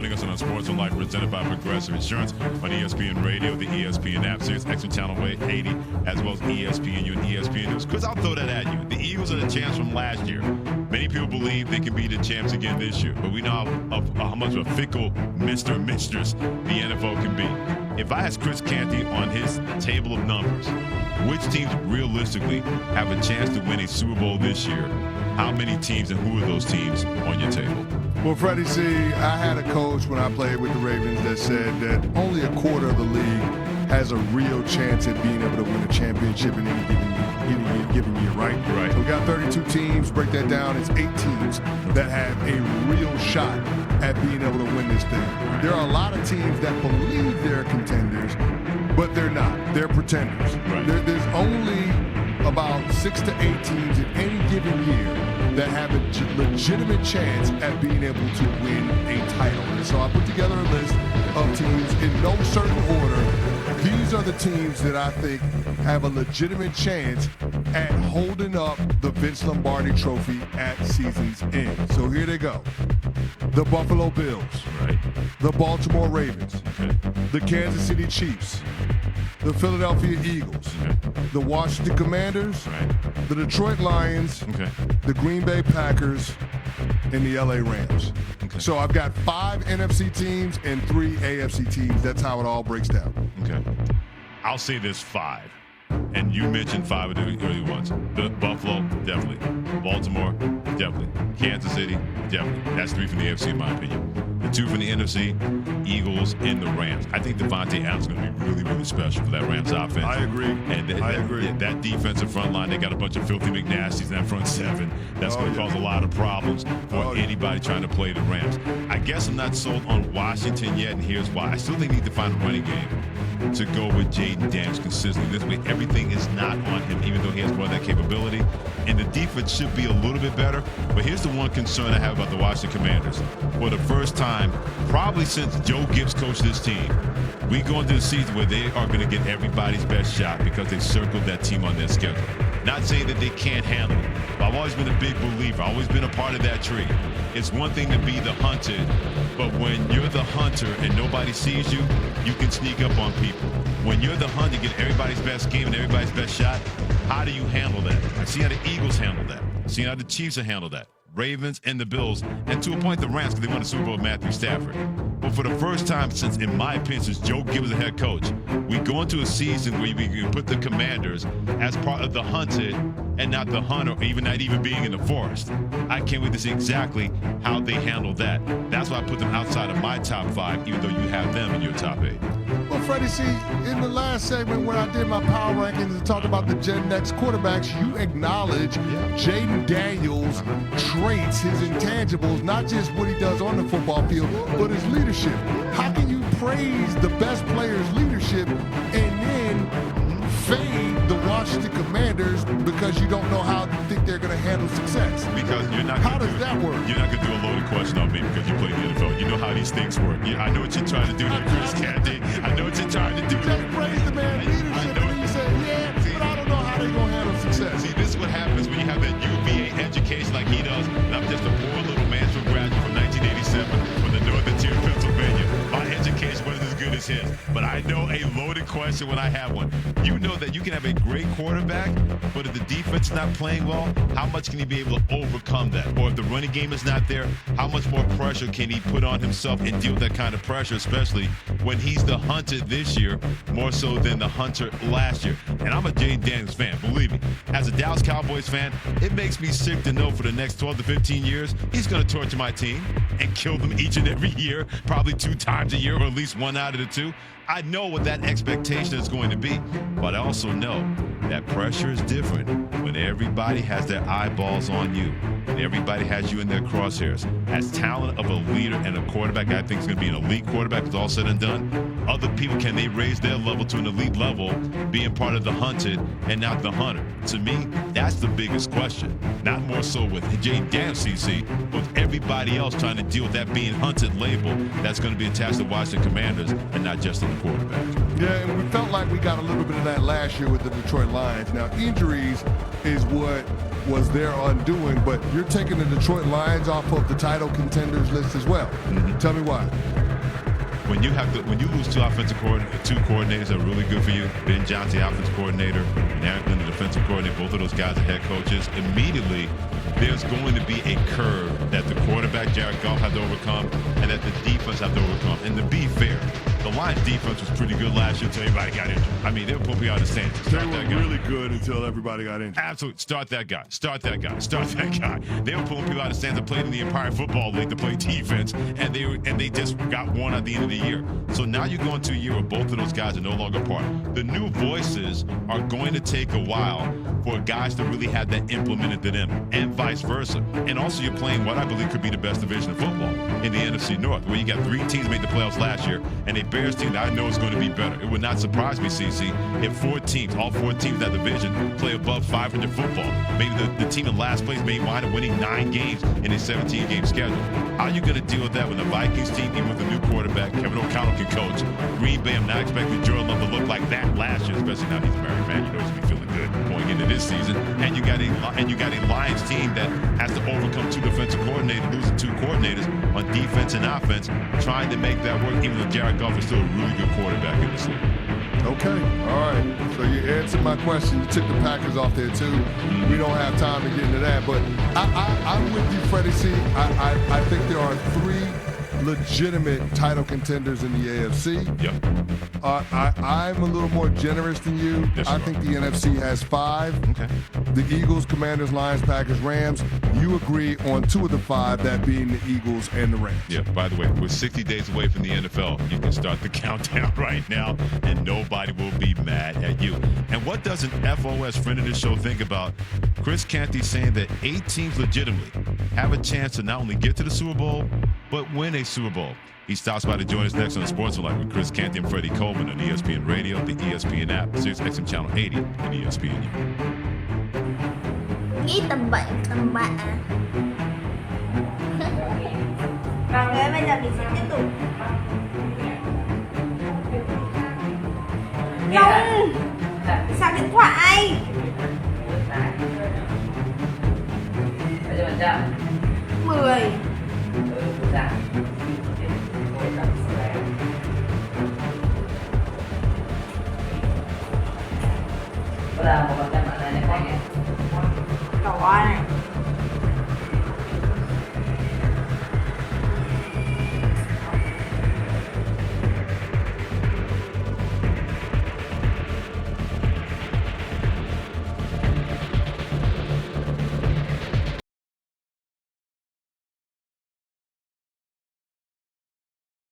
happening us on Sports and Life, presented by Progressive Insurance on ESPN Radio, the ESPN app, Sirius XM Channel 80, as well as ESPNU and ESPN News. Chris, I'll throw that at you. The Eagles are the champs from last year. Many people believe they can be the champs again this year, but we know how much of a fickle Mr. and Mistress the NFL can be. If I ask Chris Canty on his table of numbers, which teams realistically have a chance to win a Super Bowl this year, how many teams and who are those teams on your table? Well, Freddie, see, I had a coach when I played with the Ravens that said that only a quarter of the league has a real chance at being able to win a championship in any given year, right? Right. So we got 32 teams. Break that down. It's 8 teams that have a real shot at being able to win this thing. There are a lot of teams that believe they're contenders, but they're not. They're pretenders. Right. There's only about 6 to 8 teams in any given year that have a legitimate chance at being able to win a title. And so I put together a list of teams in no certain order. These are the teams that I think have a legitimate chance at holding up the Vince Lombardi trophy at season's end. So here they go. The Buffalo Bills, right. The Baltimore Ravens, Okay. the Kansas City Chiefs, the Philadelphia Eagles, Okay. the Washington Commanders, Right. the Detroit Lions, Okay. the Green Bay Packers, and the LA Rams. Okay. So I've got 5 NFC teams and 3 AFC teams. That's how it all breaks down. Okay. I'll say there's 5. And you mentioned 5 of the early ones. The Buffalo, definitely. Baltimore, definitely. Kansas City, definitely. That's 3 from the AFC, in my opinion. The 2 from the NFC, Eagles and the Rams. I think Devontae Adams is going to be really, really special for that Rams offense. I agree. And I agree. That defensive front line, they got a bunch of filthy McNasties in that front 7. That's going to cause a lot of problems for anybody trying to play the Rams. I guess I'm not sold on Washington yet, and here's why. I still think they need to find a running game to go with Jayden Daniels consistently. This way, everything is not on him, even though he has more of that capability. And the defense should be a little bit better. But here's the one concern I have about the Washington Commanders. For the first time, probably since Joe Gibbs coached this team, we go into the season where they are going to get everybody's best shot because they circled that team on their schedule. Not saying that they can't handle it, but I've always been a big believer. I've always been a part of that tree. It's one thing to be the hunted, but when you're the hunter and nobody sees you, you can sneak up on people. When you're the hunter, you get everybody's best game and everybody's best shot. How do you handle that? I see how the Eagles handle that. I see how the Chiefs have handled that. Ravens and the Bills, and to a point the Rams, because they won the Super Bowl with Matthew Stafford. But for the first time since, in my opinion, since Joe Gibbs was the head coach, we go into a season where we can put the Commanders as part of the hunted and not the hunter, or even not even being in the forest. I can't wait to see exactly how they handle that. That's why I put them outside of my top 5, even though you have them in your top 8. Well, Freddie, see, in the last segment when I did my power rankings and talked about the Gen Next quarterbacks, you acknowledge Jayden Daniels' traits, his intangibles, not just what he does on the football field, but his leadership. How can you praise the best player's leadership and then fade the Washington Commanders because you don't know how you think they're going to handle success? Because you're not. How does that work? You're not going to do a loaded question on me because you play in the NFL. You know how these things work. I know what you're trying to do there, Chris Canty. I know what you're trying to do. You just praise the man's leadership and then you say, but I don't know how they're going to handle success. See, this is what happens when you have that UVA education like he does. And I'm just a poor little Mansfield graduate from 1987 from the northern tier of Pennsylvania. My education wasn't as good as his. But I know a loaded question when I have one. You know that you can have a great quarterback, but if the defense is not playing well, how much can he be able to overcome that? Or if the running game is not there, how much more pressure can he put on himself and deal with that kind of pressure, especially when he's the hunted this year, more so than the hunter last year. And I'm a Jayden Daniels fan, believe me. As a Dallas Cowboys fan, it makes me sick to know for the next 12 to 15 years, he's going to torture my team and kill them each and every year, probably 2 times a year, or at least 1 out of the 2. I know what that expectation is going to be, but I also know that pressure is different when everybody has their eyeballs on you and everybody has you in their crosshairs. As talent of a leader and a quarterback, I think is going to be an elite quarterback, it's all said and done. other people, can they raise their level to an elite level, being part of the hunted and not the hunter? To me, that's the biggest question. Not more so with Jayden Daniels, CC, but with everybody else trying to deal with that being hunted label that's going to be attached to Washington Commanders and not just on the quarterback. Yeah, and we felt like we got a little bit of that last year with the Detroit Lions. Now, injuries is what was their undoing, but you're taking the Detroit Lions off of the title contenders list as well. Tell me why. When you lose two coordinators that are really good for you, Ben Johnson, the offensive coordinator, and Aaron Glenn, the defensive coordinator, both of those guys are head coaches, immediately there's going to be a curve that the quarterback, Jared Goff, had to overcome and that the defense had to overcome. And to be fair, the Lions defense was pretty good last year until everybody got injured. I mean, they were putting me on the stand. They were really good until everybody got injured. Absolutely. Start that guy. Start that guy. Start that guy. They were pulling people out of the stands and played in the Empire Football League to play defense, and they just got one at the end of the year. So now you're going to a year where both of those guys are no longer part. The new voices are going to take a while for guys to really have that implemented to them, and vice versa. And also you're playing what I believe could be the best division of football in the NFC North, where you got 3 teams made the playoffs last year, and a Bears team that I know is going to be better. It would not surprise me, CC, if all 4 teams in that division play above 500 football. Maybe the team in last place may wind up winning 9 games in a 17-game schedule. How are you going to deal with that when the Vikings team, even with a new quarterback, Kevin O'Connell can coach? Green Bay, I'm not expecting Jordan Love to look like that last year, especially now he's a married man. You know he's going to be feeling good going into this season. And you got a Lions team that has to overcome 2 defensive coordinators, losing 2 coordinators on defense and offense, trying to make that work, even though Jared Goff is still a really good quarterback in this league. Okay, all right. So you answered my question. You took the Packers off there too. We don't have time to get into that, but I'm with you, Freddie C. I think there are 3 legitimate title contenders in the AFC. Yep. I'm a little more generous than you. Yes, I think the NFC has 5. Okay. The Eagles, Commanders, Lions, Packers, Rams. You agree on 2 of the 5, that being the Eagles and the Rams. Yeah, by the way, we're 60 days away from the NFL. You can start the countdown right now, and nobody will be mad at you. And what does an FOS friend of this show think about Chris Canty saying that 8 teams legitimately have a chance to not only get to the Super Bowl, but win a Super Bowl? He stops by to join us next on the Sports Life with Chris Canty and Freddie Coleman on ESPN Radio, the ESPN app, SiriusXM Channel 80, and ESPN. Nghĩ tầm bậy. Và ngay bây giờ mình sẽ tiếp tục. Không, sạc điện thoại. 10.